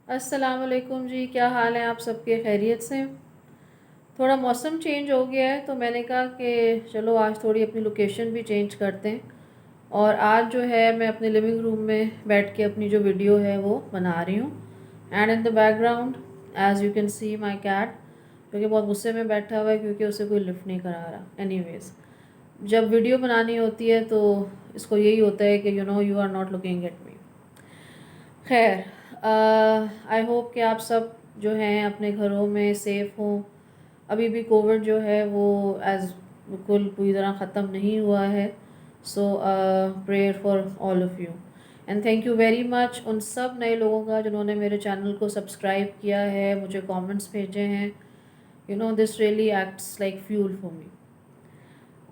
अस्सलाम वालेकुम जी, क्या हाल है आप सबके? खैरियत से? थोड़ा मौसम चेंज हो गया है तो मैंने कहा कि चलो आज थोड़ी अपनी लोकेशन भी चेंज करते हैं। और आज जो है मैं अपने लिविंग रूम में बैठ के अपनी जो वीडियो है वो बना रही हूँ। And in the background as you can see my cat, जो कि बहुत गुस्से में बैठा हुआ है क्योंकि उसे कोई लिफ्ट नहीं करा रहा। एनीवेज, जब वीडियो बनानी होती है तो इसको यही होता है कि you are not looking at me. खैर, आई होप कि आप सब जो हैं अपने घरों में सेफ़ हों। अभी भी कोविड जो है वो एज़ बिल्कुल पूरी तरह ख़त्म नहीं हुआ है। So prayer for all of you and thank you very much उन सब नए लोगों का जिन्होंने मेरे चैनल को सब्सक्राइब किया है, मुझे कमेंट्स भेजे हैं। This really acts like fuel for me.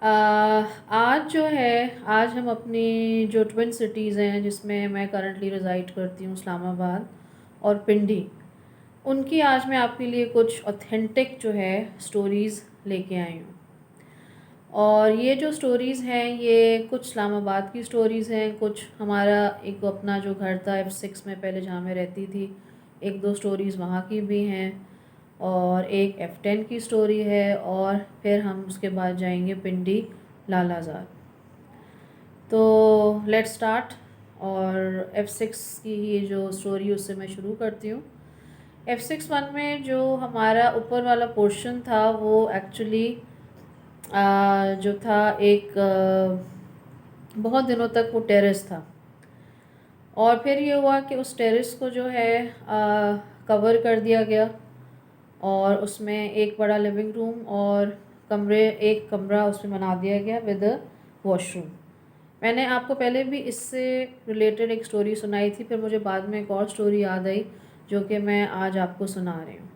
आज जो है, आज हम अपनी जो ट्विन सिटीज़ हैं जिसमें मैं करंटली रिज़ाइड करती हूँ, इस्लामाबाद और पिंडी, उनकी आज मैं आपके लिए कुछ ऑथेंटिक जो है स्टोरीज़ लेके आई हूँ। और ये जो स्टोरीज़ हैं ये कुछ इस्लामाबाद की स्टोरीज़ हैं, कुछ हमारा एक अपना जो घर था F6 में पहले जहाँ मैं रहती थी, एक दो स्टोरीज़ वहाँ की भी हैं, और एक F10 की स्टोरी है, और फिर हम उसके बाद जाएंगे पिंडी लालाजार। तो लेट्स स्टार्ट। और F6 की ये जो स्टोरी उससे मैं शुरू करती हूँ। F6 1 में जो हमारा ऊपर वाला पोर्शन था वो एक्चुअली जो था एक बहुत दिनों तक वो टेरेस था। और फिर ये हुआ कि उस टेरेस को जो है कवर कर दिया गया, और उसमें एक बड़ा लिविंग रूम और एक कमरा उसमें बना दिया गया विद वॉशरूम। मैंने आपको पहले भी इससे रिलेटेड एक स्टोरी सुनाई थी, फिर मुझे बाद में एक और स्टोरी याद आई जो कि मैं आज आपको सुना रही हूँ।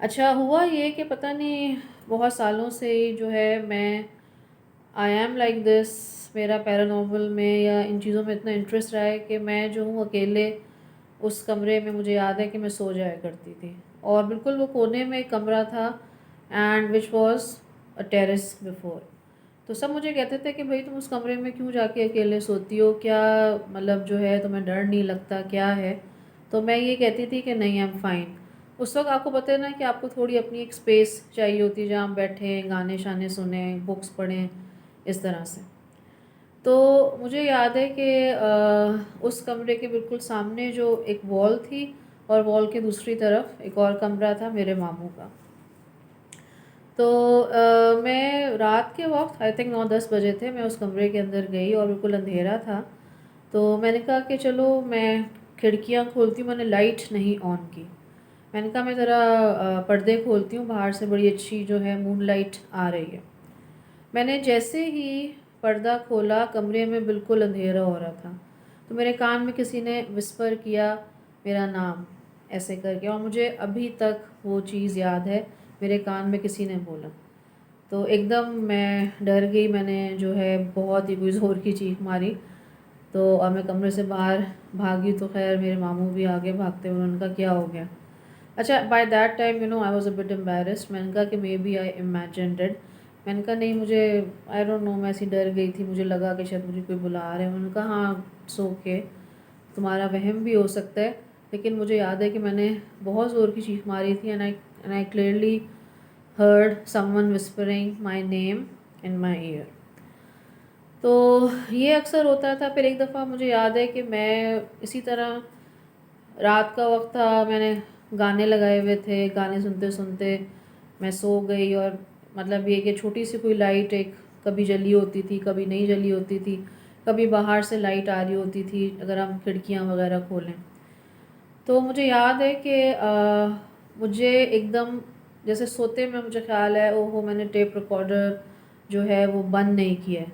अच्छा, हुआ ये कि पता नहीं बहुत सालों से ही जो है मैं आई एम लाइक दिस, मेरा पैरानॉर्मल में या इन चीज़ों में इतना इंटरेस्ट रहा है कि मैं जो हूँ अकेले उस कमरे में, मुझे याद है कि मैं सो जाया करती थी। और बिल्कुल वो कोने में एक कमरा था and which was a terrace before. तो सब मुझे कहते थे कि भाई तुम उस कमरे में क्यों जाके अकेले सोती हो, क्या मतलब जो है तुम्हें डर नहीं लगता, क्या है? तो मैं ये कहती थी कि नहीं, आई एम फाइन। उस वक्त आपको पता है ना कि आपको थोड़ी अपनी एक स्पेस चाहिए होती है जहाँ आप बैठें, गाने शाने सुने, बुक्स पढ़ें, इस तरह से। तो मुझे याद है कि उस कमरे के बिल्कुल सामने जो एक वॉल थी, और वॉल के दूसरी तरफ एक और कमरा था मेरे मामू का। तो मैं रात के वक्त आई थिंक 9-10 बजे थे, मैं उस कमरे के अंदर गई और बिल्कुल अंधेरा था। तो मैंने कहा कि चलो मैं खिड़कियाँ खोलती हूँ, मैंने लाइट नहीं ऑन की। मैंने कहा मैं ज़रा पर्दे खोलती हूँ, बाहर से बड़ी अच्छी जो है मून लाइट आ रही है। मैंने जैसे ही पर्दा खोला, कमरे में बिल्कुल अंधेरा हो रहा था। तो मेरे कान में किसी ने विस्पर किया मेरा नाम ऐसे करके, और मुझे अभी तक वो चीज़ याद है, मेरे कान में किसी ने बोला। तो एकदम मैं डर गई, मैंने जो है बहुत ही कोई ज़ोर की चीख मारी। तो और मैं कमरे से बाहर भागी तो खैर मेरे मामू भी आगे भागते हुए, उन्होंने कहा क्या हो गया? अच्छा, by that time I was a bit embarrassed. मैंने कहा कि maybe I imagined it. मैंने कहा नहीं, मुझे आई डोंट नो, मैं ऐसी डर गई थी, मुझे लगा कि शायद मुझे कोई बुला रहा है। उन्होंने कहा हाँ, इट्स ओके, तुम्हारा वहम भी हो सकता है। लेकिन मुझे याद है कि मैंने बहुत ज़ोर की चीख मारी थी, and I clearly heard someone whispering my name in my year. तो ये अक्सर होता था। फिर एक दफ़ा मुझे याद है कि मैं इसी तरह, रात का वक्त था, मैंने गाने लगाए हुए थे, गाने सुनते सुनते मैं सो गई। और मतलब ये कि छोटी सी कोई लाइट एक कभी जली होती थी, कभी नहीं जली होती थी, कभी बाहर से लाइट आ रही होती थी अगर हम खिड़कियां वगैरह खोलें। तो मुझे याद है कि मुझे एकदम जैसे सोते में मुझे ख्याल है, ओहो मैंने टेप रिकॉर्डर जो है वो बंद नहीं किया है,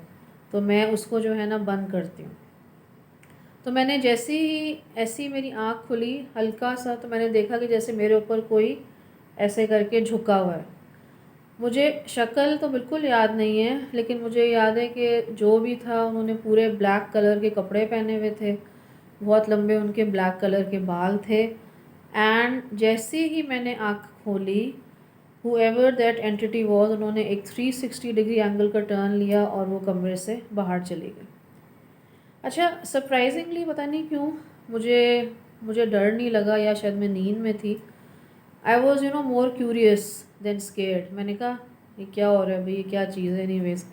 तो मैं उसको जो है ना बंद करती हूँ। तो मैंने जैसे ही ऐसी मेरी आँख खुली हल्का सा, तो मैंने देखा कि जैसे मेरे ऊपर कोई ऐसे करके झुका हुआ है। मुझे शक्ल तो बिल्कुल याद नहीं है, लेकिन मुझे याद है कि जो भी था उन्होंने पूरे ब्लैक कलर के कपड़े पहने हुए थे, बहुत लंबे उनके ब्लैक कलर के बाल थे। एंड जैसे ही मैंने आँख खोली, हुएवर दैट एंटिटी वॉज, उन्होंने एक 360 डिग्री एंगल का टर्न लिया और वो कमरे से बाहर चली गई। अच्छा, सरप्राइजिंगली पता नहीं क्यों मुझे मुझे डर नहीं लगा, या शायद मैं नींद में थी। I was more curious than scared. मैंने कहा ये क्या हो रहा है भाई, ये क्या चीज़ है एनीवेज।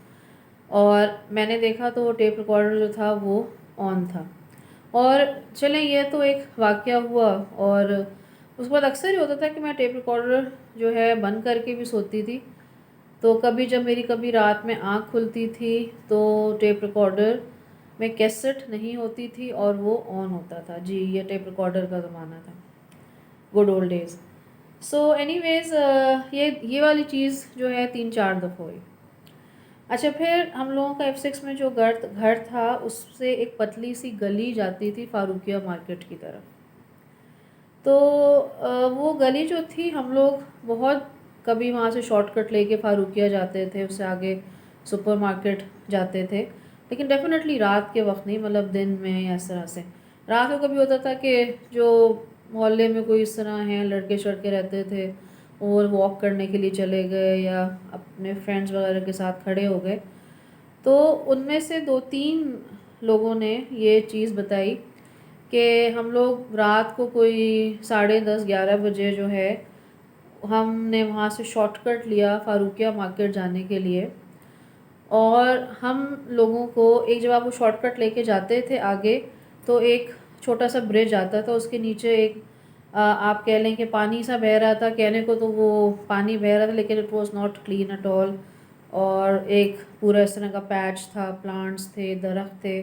और मैंने देखा तो टेप रिकॉर्डर जो था वो ऑन था। और चलें, ये तो एक वाक़या हुआ। और उसके बाद अक्सर ही होता था कि मैं टेप रिकॉर्डर जो है बंद करके भी सोती थी। तो कभी जब मेरी कभी रात में आँख खुलती थी तो टेप रिकॉर्डर में कैसेट नहीं होती थी और वो ऑन होता था। जी, ये टेप रिकॉर्डर का ज़माना था, गुड ओल्ड डेज़। सो एनीवेज़, ये वाली चीज़ जो है 3-4 दफ़ा हुई। अच्छा, फिर हम लोगों का F6 में जो घर घर था उससे एक पतली सी गली जाती थी फारूकिया मार्केट की तरफ। तो वो गली जो थी, हम लोग बहुत कभी वहाँ से शॉर्टकट लेके फारूकिया जाते थे, उससे आगे सुपरमार्केट जाते थे। लेकिन डेफिनेटली रात के वक्त नहीं, मतलब दिन में या इस तरह से। रात को कभी होता था कि जो मोहल्ले में कोई इस तरह हैं लड़के शड़के रहते थे, और वॉक करने के लिए चले गए या अपने फ्रेंड्स वगैरह के साथ खड़े हो गए। तो उनमें से 2-3 लोगों ने ये चीज़ बताई कि हम लोग रात को कोई 10:30-11 बजे जो है, हमने वहाँ से शॉर्टकट लिया फारूकिया मार्केट जाने के लिए। और हम लोगों को एक, जब आप वो शॉर्टकट लेके जाते थे आगे, तो एक छोटा सा ब्रिज आता था, उसके नीचे एक आप कह लें कि पानी सा बह रहा था। कहने को तो वो पानी बह रहा था लेकिन it was not clean at all. और एक पूरा इस तरह का पैच था, प्लांट्स थे, दरख्त थे।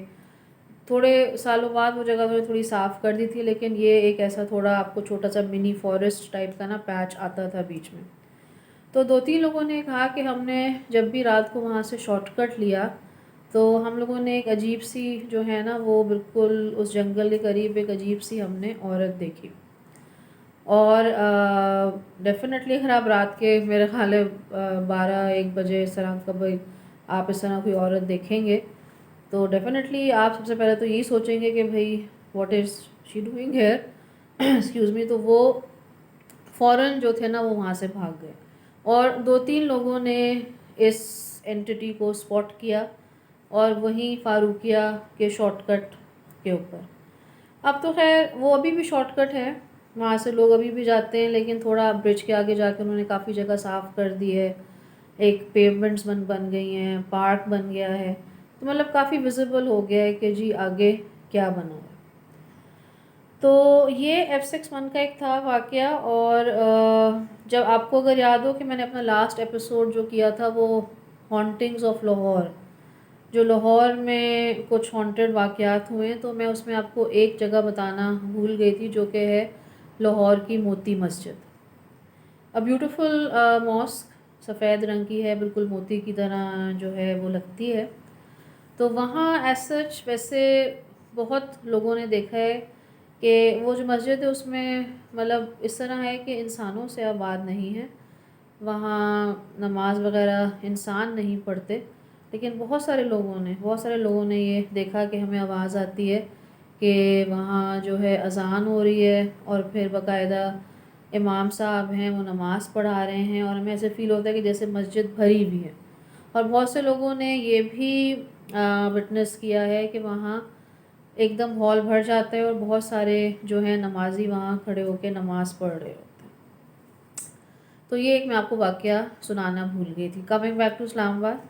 थोड़े सालों बाद वो जगह उन्होंने थोड़ी साफ़ कर दी थी, लेकिन ये एक ऐसा थोड़ा आपको छोटा सा मिनी फॉरेस्ट टाइप का ना पैच आता था बीच में। तो 2-3 लोगों ने कहा कि हमने जब भी रात को वहाँ से शॉर्टकट लिया तो हम लोगों ने एक अजीब सी जो है ना, वो बिल्कुल उस जंगल के करीब एक अजीब सी हमने औरत देखी। और डेफिनेटली अगर आप रात के, मेरे ख्याल है 12-1 बजे इस तरह कभी आप इस तरह कोई औरत देखेंगे तो डेफिनेटली आप सबसे पहले तो यही सोचेंगे कि भाई what is she doing here, excuse me. तो वो फ़ौरन जो थे ना वो वहाँ से भाग गए। और 2-3 लोगों ने इस एंटिटी को स्पॉट किया, और वहीं फारूकिया के शॉर्टकट के ऊपर। अब तो खैर वो अभी भी शॉर्टकट है, वहाँ से लोग अभी भी जाते हैं, लेकिन थोड़ा ब्रिज के आगे जाकर उन्होंने काफ़ी जगह साफ़ कर दी है। एक पेवमेंट्स बन गई हैं, पार्क बन गया है। तो मतलब काफ़ी विजिबल हो गया है कि जी आगे क्या बना हुआ है। तो ये F6 का एक था वाक़या। और जब आपको अगर याद हो कि मैंने अपना लास्ट एपिसोड जो किया था वो हॉन्टिंग्स ऑफ लाहौर, जो लाहौर में कुछ हॉन्टेड वाक़यात हुए हैं, तो मैं उसमें आपको एक जगह बताना भूल गई थी जो कि है लाहौर की Moti Masjid. A beautiful mask, सफ़ेद रंग की है, बिल्कुल मोती की तरह जो है वो लगती है। तो वहाँ एज सच वैसे बहुत लोगों ने देखा है कि वो जो मस्जिद है उसमें मतलब इस तरह है कि इंसानों से आबाद नहीं है। वहाँ नमाज वगैरह इंसान नहीं पढ़ते, लेकिन बहुत सारे लोगों ने ये देखा कि हमें आवाज़ आती है कि वहाँ जो है अज़ान हो रही है, और फिर बाकायदा इमाम साहब हैं वो नमाज़ पढ़ा रहे हैं, और हमें ऐसे फ़ील होता है कि जैसे मस्जिद भरी हुई है। और बहुत से लोगों ने ये भी विटनेस किया है कि वहाँ एकदम हॉल भर जाता है और बहुत सारे जो है नमाजी वहाँ खड़े होकर नमाज़ पढ़ रहे होते हैं। तो ये एक मैं आपको वाक़या सुनाना भूल गई थी। Coming back to Islamabad,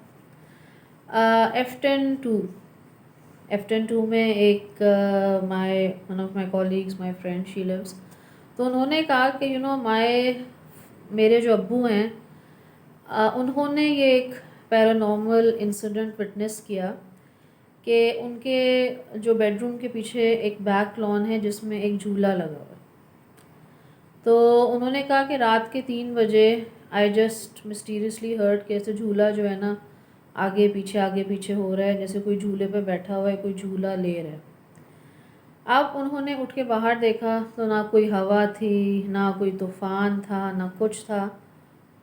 F10-2 में एक one of my colleagues, my friend, she lives. तो उन्होंने कहा कि मेरे जो अब्बू हैं, उन्होंने ये एक पैरानॉर्मल इंसिडेंट विटनेस किया कि उनके जो बेडरूम के पीछे एक बैक लॉन है जिसमें एक झूला लगा हुआ है। तो उन्होंने कहा कि रात के 3 बजे आई जस्ट मिस्टीरियसली हर्ड कि ऐसे झूला जो है ना आगे पीछे हो रहा है, जैसे कोई झूले पे बैठा हुआ है, कोई झूला ले रहा है। अब उन्होंने उठ के बाहर देखा तो ना कोई हवा थी, ना कोई तूफ़ान था, ना कुछ था।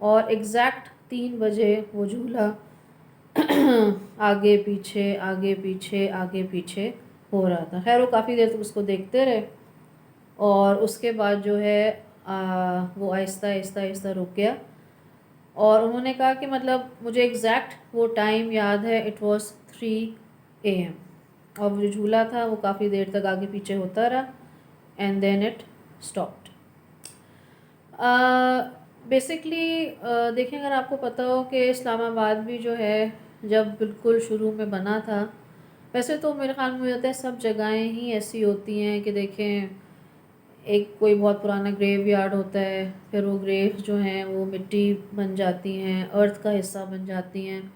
और एग्जैक्ट 3 बजे वो झूला आगे पीछे हो रहा था। खैर वो काफ़ी देर तक उसको देखते रहे, और उसके बाद जो है वो आहिस्ता रुक गया। और उन्होंने कहा कि मतलब मुझे एग्जैक्ट वो टाइम याद है, इट वाज 3 AM। और वो जो झूला था वो काफ़ी देर तक आगे पीछे होता रहा, and then it stopped. Basically देखें, अगर आपको पता हो कि इस्लामाबाद भी जो है जब बिल्कुल शुरू में बना था, वैसे तो मेरे ख्याल में मुझे लगता है सब जगहें ही ऐसी होती हैं कि देखें, एक कोई बहुत पुराना ग्रेव यार्ड होता है, फिर वो ग्रेव्स जो हैं वो मिट्टी बन जाती हैं, अर्थ का हिस्सा बन जाती हैं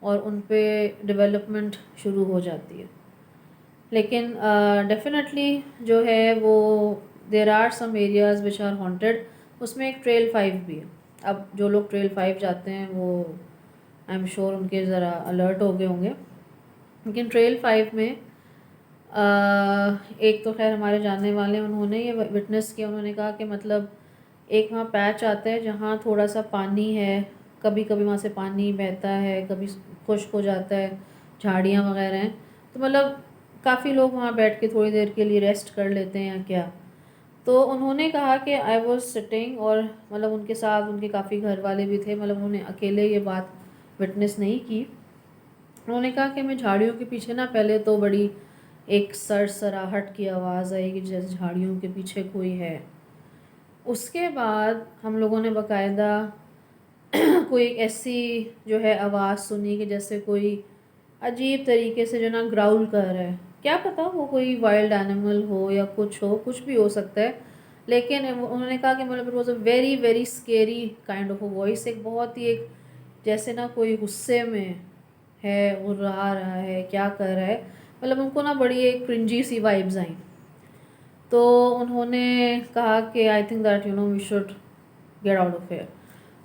और उन पे डेवलपमेंट शुरू हो जाती है। लेकिन डेफिनेटली जो है वो there are some areas which are haunted. उसमें एक ट्रेल 5 भी है। अब जो लोग ट्रेल 5 जाते हैं वो आई एम श्योर उनके ज़रा अलर्ट हो गए होंगे। लेकिन ट्रेल 5 में एक तो खैर हमारे जानने वाले, उन्होंने ये विटनेस किया। उन्होंने कहा कि मतलब एक वहाँ पैच आता है जहाँ थोड़ा सा पानी है, कभी कभी वहाँ से पानी बहता है, कभी खुश्क हो जाता है, झाड़ियाँ वगैरह हैं, तो मतलब काफ़ी लोग वहाँ बैठ के थोड़ी देर के लिए रेस्ट कर लेते हैं या क्या। तो उन्होंने कहा कि आई वॉज सिटिंग, और मतलब उनके साथ उनके काफ़ी घर वाले भी थे, मतलब उन्होंने अकेले ये बात विटनेस नहीं की। उन्होंने कहा कि मैं झाड़ियों के पीछे ना, पहले तो बड़ी एक सरसराहट की आवाज़ आई कि जैसे झाड़ियों के पीछे कोई है। उसके बाद हम लोगों ने बाकायदा कोई ऐसी जो है आवाज़ सुनी कि जैसे कोई अजीब तरीके से जो ना ग्राउल कर रहा है। क्या पता वो कोई वाइल्ड एनिमल हो या कुछ हो, कुछ भी हो सकता है। लेकिन उन्होंने कहा कि मतलब it was a very very scary kind of a voice. एक बहुत ही एक जैसे ना कोई गुस्से में है, उड़ा रहा है, क्या कर रहा है, मतलब उनको ना बड़ी एक क्रिंजी सी वाइब्स आई। तो उन्होंने कहा कि I think that we should get out of here.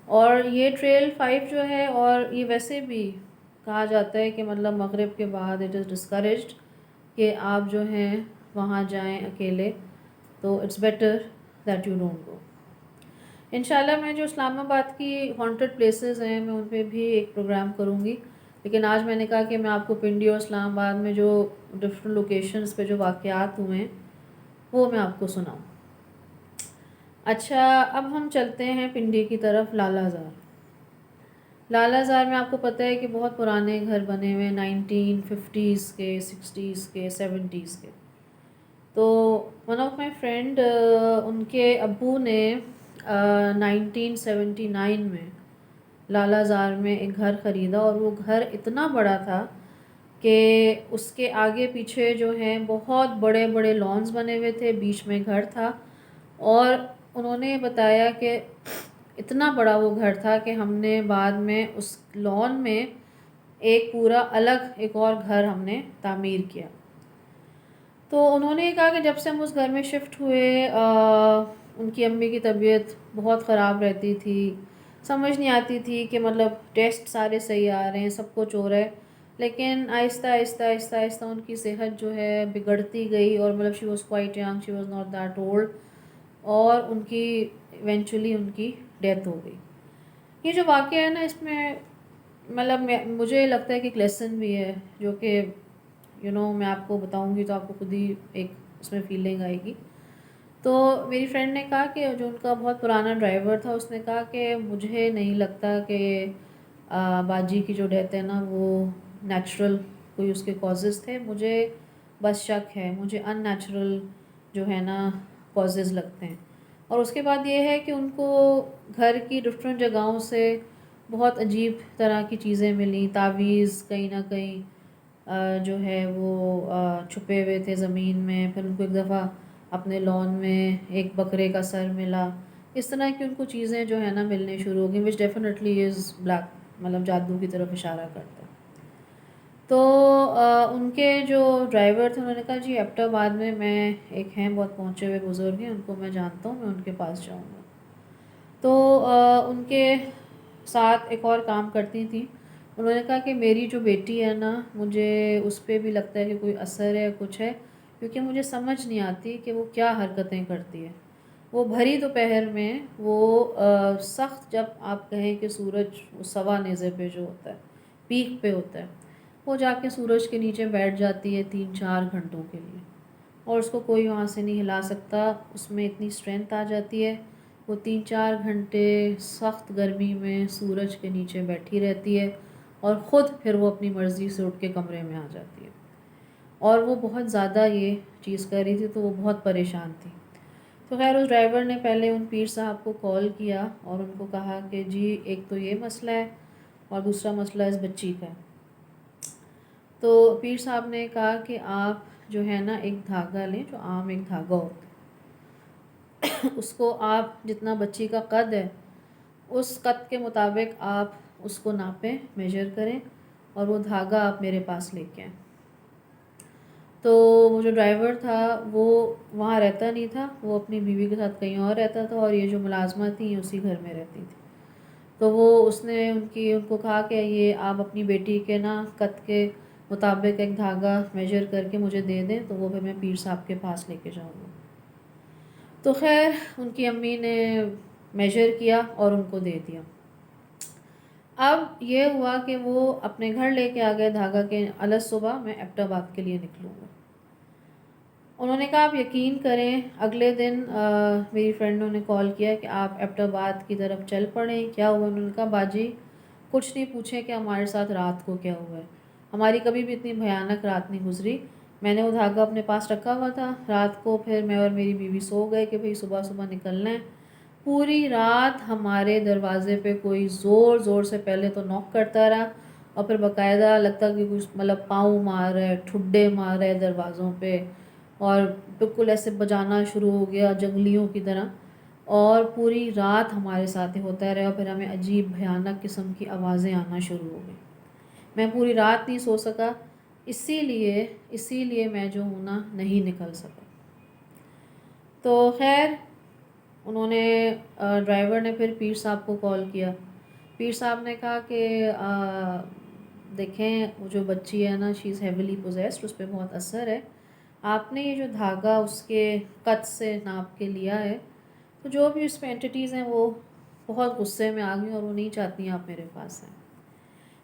और ये ट्रेल 5 जो है, और ये वैसे भी कहा जाता है कि मतलब मगरिब के बाद इट इज़ डिस्करेज्ड कि आप जो हैं वहाँ जाएं अकेले, तो it's better that you don't go. इंशाल्लाह मैं जो इस्लामाबाद की हॉन्टेड प्लेसेस हैं मैं उन पर भी एक प्रोग्राम करूँगी। लेकिन आज मैंने कहा कि मैं आपको पिंडी और इस्लामाबाद में जो डिफरेंट लोकेशंस पे जो वाक़यात हुए हैं वो मैं आपको सुनाऊँ। अच्छा, अब हम चलते हैं पिंडी की तरफ। लालाज़ार। लालाज़ार में आपको पता है कि बहुत पुराने घर बने हुए हैं, 1950s के, 60s के, 70s के। तो वन ऑफ माई फ्रेंड, उनके अब्बू ने 1979 में लालाज़ार में एक घर ख़रीदा, और वो घर इतना बड़ा था कि उसके आगे पीछे जो हैं बहुत बड़े बड़े लॉन्स बने हुए थे, बीच में घर था। और उन्होंने बताया कि इतना बड़ा वो घर था कि हमने बाद में उस लॉन में एक पूरा अलग एक और घर हमने तामीर किया। तो उन्होंने कहा कि जब से हम उस घर में शिफ्ट हुए, उनकी अम्मी की तबीयत बहुत ख़राब रहती थी। समझ नहीं आती थी कि मतलब टेस्ट सारे सही आ रहे हैं, सब कुछ हो रहा है, लेकिन आहिस्ता आहिस्ता आहिस्ता आहिस्ता उनकी सेहत जो है बिगड़ती गई। और मतलब she was quite young, she was not that old, और उनकी इवेंचुअली उनकी डेथ हो गई। ये जो वाक़या है ना, इसमें मतलब मुझे लगता है कि एक लेसन भी है, जो कि मैं आपको बताऊंगी तो आपको खुद ही एक उसमें फीलिंग आएगी। तो मेरी फ्रेंड ने कहा कि जो उनका बहुत पुराना ड्राइवर था, उसने कहा कि मुझे नहीं लगता कि बाजी की जो डेथ है ना वो नेचुरल कोई उसके कॉजेज़ थे। मुझे बस शक है, मुझे अननेचुरल जो है ना कॉजेज़ लगते हैं। और उसके बाद ये है कि उनको घर की डिफरेंट जगहों से बहुत अजीब तरह की चीज़ें मिली। तावीज़ कहीं ना कहीं जो है वो छुपे हुए थे ज़मीन में। फिर उनको एक दफ़ा अपने लॉन में एक बकरे का सर मिला। इस तरह की उनको चीज़ें जो है ना मिलने शुरू हो गई, विच डेफिनेटली इज़ ब्लैक, मतलब जादू की तरफ इशारा करता है। तो उनके जो ड्राइवर थे उन्होंने कहा जी एबटाबाद में मैं एक हैं बहुत पहुँचे हुए बुज़ुर्ग हैं, उनको मैं जानता हूँ, मैं उनके पास जाऊँगा। तो उनके साथ एक और काम करती थी। उन्होंने कहा कि मेरी जो बेटी है ना, मुझे उस पर भी लगता है कि कोई असर है, कुछ है, क्योंकि मुझे समझ नहीं आती कि वो क्या हरकतें करती है। वो भरी दोपहर में वो सख्त, जब आप कहें कि सूरज सवा नेज़े पे जो होता है, पीक पे होता है, वो जाके सूरज के नीचे बैठ जाती है 3-4 घंटों के लिए, और उसको कोई वहाँ से नहीं हिला सकता। उसमें इतनी स्ट्रेंथ आ जाती है, वो 3-4 घंटे सख्त गर्मी में सूरज के नीचे बैठी रहती है, और ख़ुद फिर वो अपनी मर्ज़ी से उठ के कमरे में आ जाती है। और वो बहुत ज़्यादा ये चीज़ कर रही थी, तो वो बहुत परेशान थी। तो खैर उस ड्राइवर ने पहले उन पीर साहब को कॉल किया और उनको कहा कि जी एक तो ये मसला है और दूसरा मसला इस बच्ची का है। तो पीर साहब ने कहा कि आप जो है ना एक धागा लें, जो आम एक धागा होता है उसको आप जितना बच्ची का कद है उस कद के मुताबिक आप उसको नापें, मेजर करें और वो धागा आप मेरे पास लेके आएँ। तो वो जो ड्राइवर था वो वहाँ रहता नहीं था, वो अपनी बीवी के साथ कहीं और रहता था और ये जो मुलाज़िमा थी उसी घर में रहती थी। तो वो उसने उनको कहा कि ये आप अपनी बेटी के ना कद के मुताबिक एक धागा मेजर करके मुझे दे दें, तो वो फिर मैं पीर साहब के पास लेके जाऊँगा। तो खैर उनकी अम्मी ने मेजर किया और उनको दे दिया। अब ये हुआ कि वो अपने घर लेके आ गए धागा के, अलग सुबह मैं एबटाबाद के लिए निकलूँगा। उन्होंने कहा आप यकीन करें अगले दिन मेरी फ्रेंडों ने कॉल किया कि आप एबटाबाद की तरफ चल पड़ें, क्या हुआ? उन्होंने कहा बाजी कुछ नहीं पूछें कि हमारे साथ रात को क्या हुआ है, हमारी कभी भी इतनी भयानक रात नहीं गुजरी। मैंने वो धागा अपने पास रखा हुआ था रात को, फिर मैं और मेरी बीवी सो गए कि भाई सुबह सुबह निकलना है। पूरी रात हमारे दरवाज़े पे कोई ज़ोर ज़ोर से पहले तो नॉक करता रहा और फिर बाकायदा लगता कि कुछ मतलब पाँव मार रहा है, ठुड्डे मार रहे दरवाज़ों पे और बिल्कुल ऐसे बजाना शुरू हो गया जंगलियों की तरह। और पूरी रात हमारे साथ ही होता रहा और फिर हमें अजीब भयानक किस्म की आवाज़ें आना शुरू हो गई। मैं पूरी रात नहीं सो सका, इसीलिए इसीलिए मैं जो हूँ ना नहीं निकल सका। तो खैर उन्होंने ड्राइवर ने फिर पीर साहब को कॉल किया। पीर साहब ने कहा कि देखें वो जो बच्ची है ना शी इज़ हेविली पोजेस्ड, उस पर बहुत असर है, आपने ये जो धागा उसके कद से नाप के लिया है, तो जो भी उसमें एंटिटीज़ हैं वो बहुत गुस्से में आ गई और वो नहीं चाहती आप मेरे पास हैं।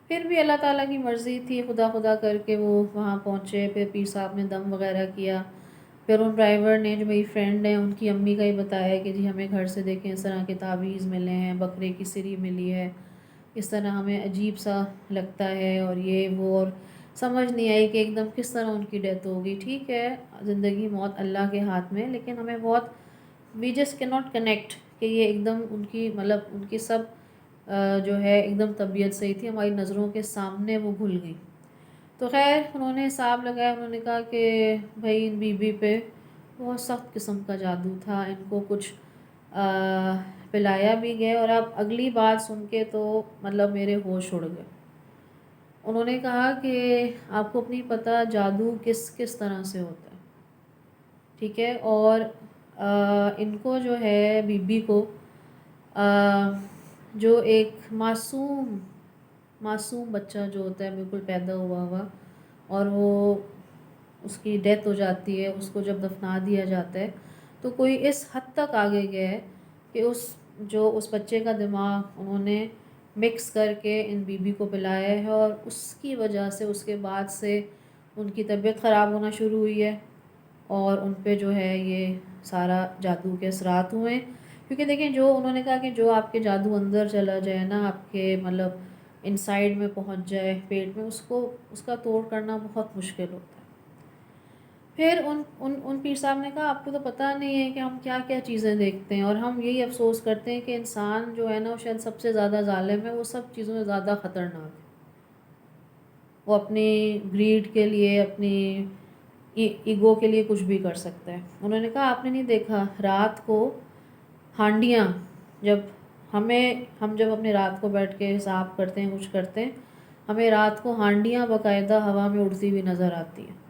फिर भी अल्लाह ताला की मर्ज़ी थी, खुदा खुदा करके वो वहाँ पहुँचे। फिर पीर साहब ने दम वगैरह किया। फिर उन ड्राइवर ने जो मेरी फ्रेंड है उनकी अम्मी का ही बताया कि जी हमें घर से देखें इस तरह के तावीज़ मिले हैं, बकरे की सिरी मिली है, इस तरह हमें अजीब सा लगता है और ये वो, और समझ नहीं आई कि एकदम किस तरह उनकी डेथ हो गई। ठीक है, ज़िंदगी मौत अल्लाह के हाथ में, लेकिन हमें बहुत we just can not connect कि ये एकदम उनकी मतलब उनकी सब जो है एकदम तबीयत सही थी, हमारी नज़रों के सामने वो घुल गई। तो खैर उन्होंने हिसाब लगाया, उन्होंने कहा कि भाई इन बीबी पे बहुत सख्त किस्म का जादू था, इनको कुछ पिलाया भी गया। और अब अगली बात सुन के तो मतलब मेरे होश उड़ गए। उन्होंने कहा कि आपको अपनी पता जादू किस किस तरह से होता है, ठीक है, और इनको जो है बीबी को जो एक मासूम मासूम बच्चा जो होता है बिल्कुल पैदा हुआ हुआ और वो उसकी डेथ हो जाती है, उसको जब दफना दिया जाता है तो कोई इस हद तक आगे गया है कि उस बच्चे का दिमाग उन्होंने मिक्स करके इन बीबी को पिलाया है और उसकी वजह से उसके बाद से उनकी तबीयत ख़राब होना शुरू हुई है और उन पे जो है ये सारा जादू के असरात हुए हैं। क्योंकि देखें जो उन्होंने कहा कि जो आपके जादू अंदर चला जाए ना, आपके मतलब इनसाइड में पहुंच जाए पेट में, उसको उसका तोड़ करना बहुत मुश्किल होता है। फिर उन उन उन पीर साहब ने कहा आपको तो पता नहीं है कि हम क्या क्या चीज़ें देखते हैं और हम यही अफसोस करते हैं कि इंसान जो है ना वो शायद सबसे ज़्यादा ज़ालिम है, वो सब चीज़ों में ज़्यादा ख़तरनाक है। वो अपनी ग्रीड के लिए, अपनी ईगो के लिए कुछ भी कर सकता है। उन्होंने कहा आपने नहीं देखा रात को हांडियाँ, जब हम जब अपने रात को बैठ के हिसाब करते हैं, कुछ करते हैं, हमें रात को हांडियाँ बाकायदा हवा में उड़ती हुई नज़र आती हैं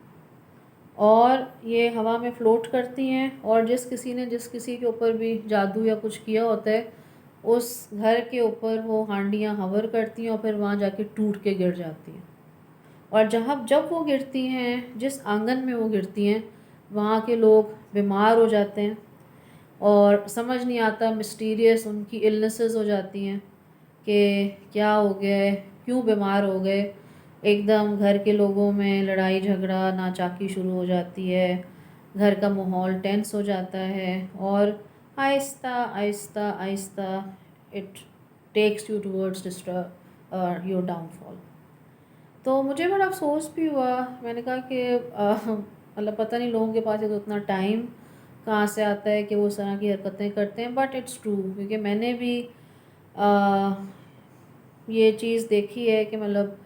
और ये हवा में फ़्लोट करती हैं और जिस किसी ने जिस किसी के ऊपर भी जादू या कुछ किया होता है उस घर के ऊपर वो हांडियाँ हवर करती हैं और फिर वहाँ जाके टूट के गिर जाती हैं। और जब वो गिरती हैं, जिस आंगन में वो गिरती हैं, वहाँ के लोग बीमार हो जाते हैं और समझ नहीं आता, मिस्टीरियस उनकी इलनेसेस हो जाती हैं कि क्या हो गया है, क्यों बीमार हो गए। एकदम घर के लोगों में लड़ाई झगड़ा नाचाकी शुरू हो जाती है, घर का माहौल टेंस हो जाता है और आहिस्ता आहिस्ता आहिस्ता इट टेक्स यू टूवर्ड्स डिस्ट्रॉ योर डाउनफॉल। तो मुझे बड़ा अफ़सोस भी हुआ। मैंने कहा कि मतलब पता नहीं लोगों के पास ये तो उतना टाइम कहाँ से आता है कि वो उस तरह की हरकतें करते हैं, बट इट्स ट्रू, क्योंकि मैंने भी अ, ये चीज़ देखी है कि मतलब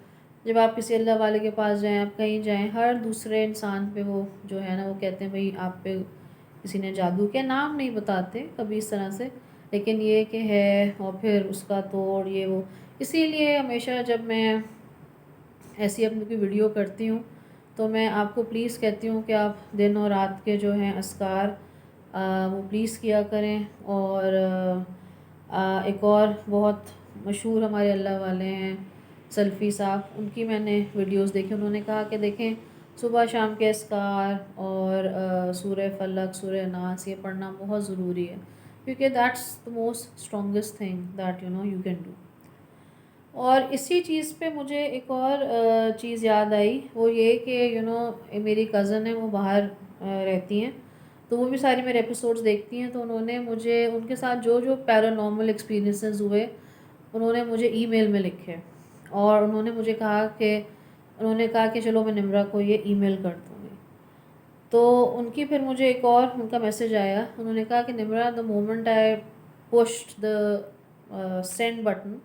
जब आप किसी अल्लाह वाले के पास जाएँ, आप कहीं जाएँ, हर दूसरे इंसान पे वो जो है ना वो कहते हैं भाई आप पे किसी ने जादू किया। नाम नहीं बताते कभी इस तरह से, लेकिन ये कि है, और फिर उसका तोड़ ये वो। इसीलिए हमेशा जब मैं ऐसी अपनी कोई वीडियो करती हूँ तो मैं आपको प्लीज़ कहती हूँ कि आप दिन और रात के जो हैं अस्कार वो प्लीज़ किया करें। और एक और बहुत मशहूर हमारे अल्लाह वाले हैं सल्फ़ी साहब, उनकी मैंने वीडियोस देखी। उन्होंने कहा कि देखें सुबह शाम के अस्कार और सूरह फलक, सूरह नास ये पढ़ना बहुत ज़रूरी है, क्योंकि that's the most strongest thing that you can do. और इसी चीज़ पे मुझे एक और चीज़ याद आई, वो ये कि मेरी कज़न है, वो बाहर रहती हैं, तो वो भी सारी मेरे एपिसोड्स देखती हैं। तो उन्होंने मुझे उनके साथ जो जो पैरानॉर्मल एक्सपीरियंसेस हुए उन्होंने मुझे ईमेल में लिखे, और उन्होंने कहा कि चलो मैं निम्रा को ये ईमेल कर दूँगी। तो उनकी फिर मुझे एक और उनका मैसेज आया। उन्होंने कहा कि Nimra, the moment I pushed the send button,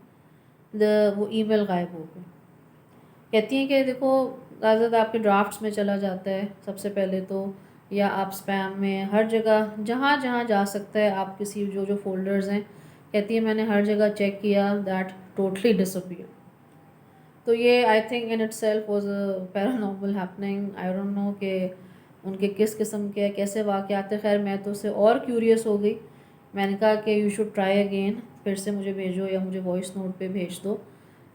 the वो ईमेल गायब हो गई। कहती हैं कि देखो ज़्यादातर आपके ड्राफ्ट्स में चला जाता है सबसे पहले तो, या आप स्पैम में, हर जगह जहाँ जहाँ जा सकता है आप किसी जो जो फ़ोल्डर्स हैं, कहती है मैंने हर जगह चेक किया, दैट टोटली डिसअपीयर। तो ये I think in itself was a paranormal happening. I don't know कि उनके किस किस्म के कैसे वाक़यात थे। खैर मैं तो उससे और क्यूरियस हो गई। मैंने कहा कि यू शुड ट्राई अगेन, फिर से मुझे भेजो या मुझे वॉइस नोट पे भेज दो।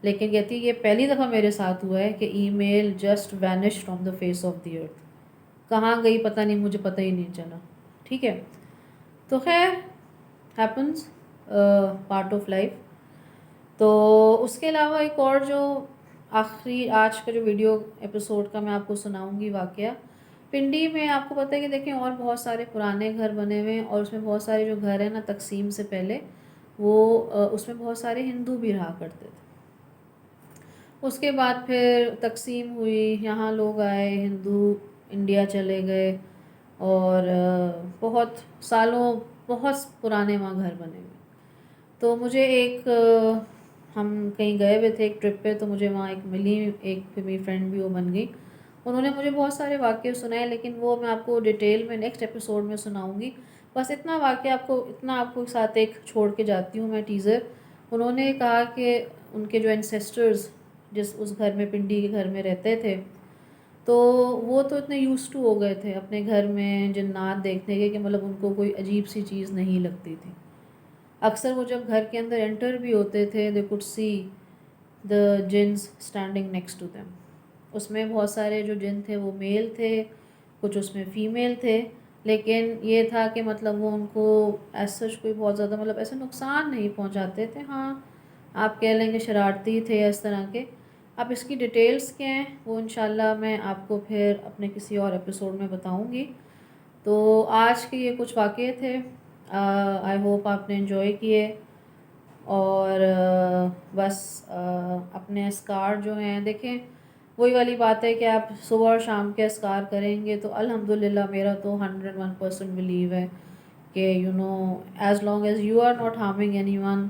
लेकिन कहती है ये पहली दफ़ा मेरे साथ हुआ है कि email just vanish from the face of the earth. कहाँ गई पता नहीं, मुझे पता ही नहीं चला। ठीक है, तो खैर हैपन्स, पार्ट ऑफ लाइफ। तो उसके अलावा एक और जो आखिरी आज का जो वीडियो एपिसोड का मैं आपको सुनाऊंगी वाकया, पिंडी में आपको पता है कि देखें और बहुत सारे पुराने घर बने हुए हैं, और उसमें बहुत सारे जो घर हैं ना तकसीम से पहले, वो उसमें बहुत सारे हिंदू भी रहा करते थे। उसके बाद फिर तकसीम हुई, यहाँ लोग आए, हिंदू इंडिया चले गए, और बहुत सालों, बहुत पुराने वहाँ घर बने हुए। तो मुझे एक हम कहीं गए हुए थे एक ट्रिप पे, तो मुझे वहाँ एक मिली, एक फिर मेरी फ्रेंड भी वो बन गई। उन्होंने मुझे बहुत सारे वाक़ये सुनाए, लेकिन वो मैं आपको डिटेल में नेक्स्ट एपिसोड में सुनाऊंगी। बस इतना वाक़या आपको, इतना आपको साथ एक छोड़ के जाती हूँ मैं टीज़र। उन्होंने कहा कि उनके जो एंसेस्टर्स जिस उस घर में, पिंडी के घर में रहते थे, तो वो तो इतने यूज़ टू हो गए थे अपने घर में जिन्नात देखने के कि मतलब उनको कोई अजीब सी चीज़ नहीं लगती थी। अक्सर वो जब घर के अंदर एंटर भी होते थे, दे कुड सी द जिन्स स्टैंडिंग नेक्स्ट टू देम। उसमें बहुत सारे जो जिन थे वो मेल थे, कुछ उसमें फ़ीमेल थे, लेकिन ये था कि मतलब वो उनको एज सच कोई बहुत ज़्यादा मतलब ऐसे नुकसान नहीं पहुंचाते थे। हाँ, आप कह लेंगे शरारती थे या इस तरह के। अब इसकी डिटेल्स क्या हैं वो इंशाल्लाह मैं आपको फिर अपने किसी और एपिसोड में बताऊंगी। तो आज के ये कुछ वाक़ये थे, आई होप आपने इन्जॉय किए। और बस अपने अस्कार जो हैं देखें, वही वाली बात है कि आप सुबह और शाम के अस्कार करेंगे तो अल्हम्दुलिल्लाह, मेरा तो 101% बिलीव है कि as long as you are not harming anyone,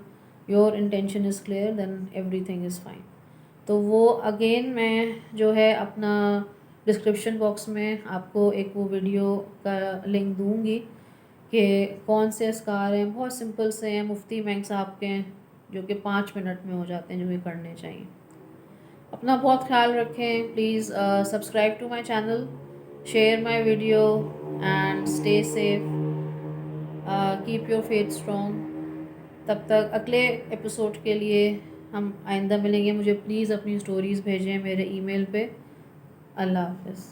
your intention is clear, then everything is fine. तो वो अगेन मैं जो है अपना डिस्क्रिप्शन बॉक्स में आपको एक वो वीडियो का लिंक दूंगी कि कौन से अस्कार हैं, बहुत सिंपल से हैं, मुफ्ती महंग साहब के हैं, जो कि 5 मिनट में हो जाते हैं, जो ये करने चाहिए। अपना बहुत ख्याल रखें please. Subscribe to my channel, share my video, and stay safe, keep your faith strong. तब तक अगले एपिसोड के लिए हम आइंदा मिलेंगे। मुझे प्लीज़ अपनी स्टोरीज़ भेजें मेरे ईमेल पे। अल्लाह हाफ़िज़।